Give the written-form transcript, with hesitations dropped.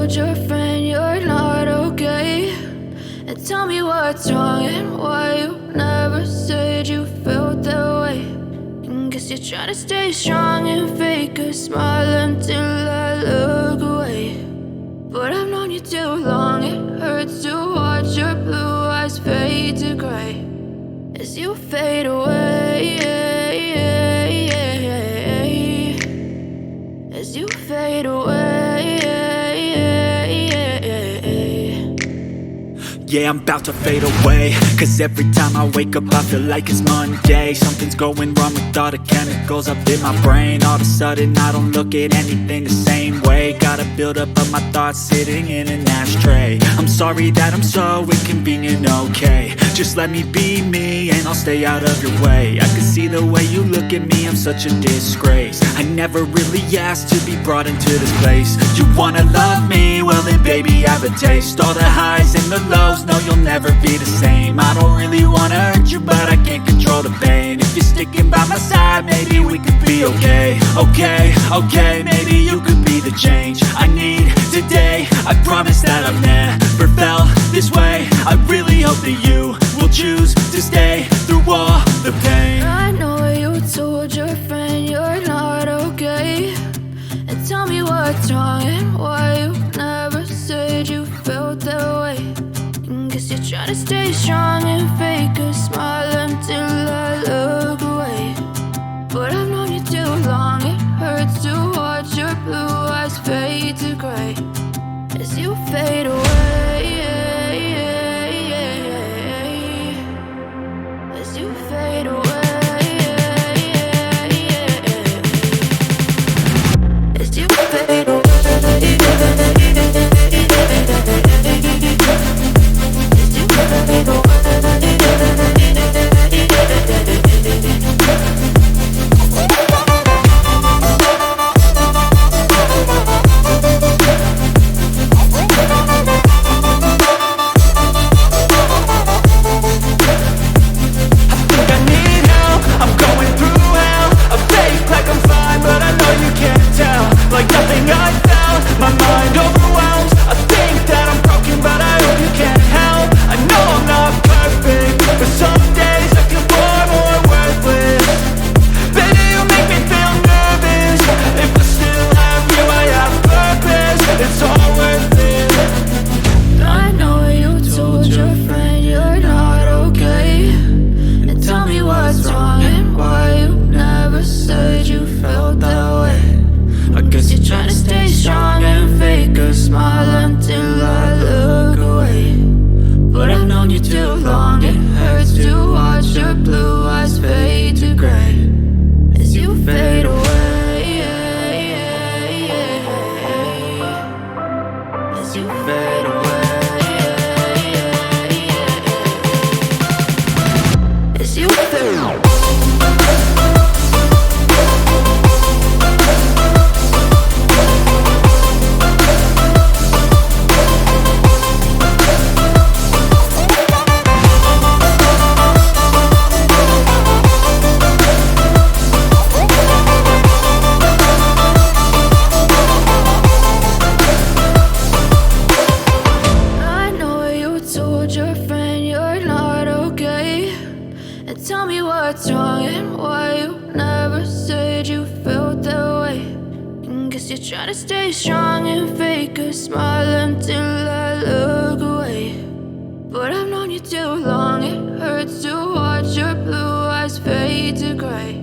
told your friend you're not okay, and tell me what's wrong and why you never said you felt that way. And guess you're trying to stay strong and fake a smile until I look away. But I've known you too long, it hurts to watch your blue eyes fade to gray as you fade away, as you fade away. Yeah, I'm about to fade away, cause every time I wake up I feel like it's Monday. Something's going wrong with all the chemicals up in my brain. All of a sudden I don't look at anything the same way. Got a buildup of my thoughts sitting in an ashtray. I'm sorry that I'm so inconvenient, okay. Just let me be me and I'll stay out of your way. I can see the way you look at me, I'm such a disgrace. I never really asked to be brought into this place. You wanna love me? Well then baby, have a taste. All the highs and the lows, no, you'll never be the same. I don't really wanna hurt you, but I can't control the pain. If you're sticking by my side, maybe we could be okay. Okay, maybe you could be the change I need today. I promise that I've never felt this way. I really hope that you will choose to stay through all the pain. I know you told your friend you're not okay, and tell me what's wrong and why you never said you felt that way. And guess you're trying to stay strong and fake a smile until I look away. But I've known you too long, it hurts to watch your blue eyes fade to gray as you fade away, as you fade away. As you fade away. Tell me what's wrong and why you never said you felt that way. And guess you're trying to stay strong and fake a smile until I look away. But I've known you too long, it hurts to watch your blue eyes fade to gray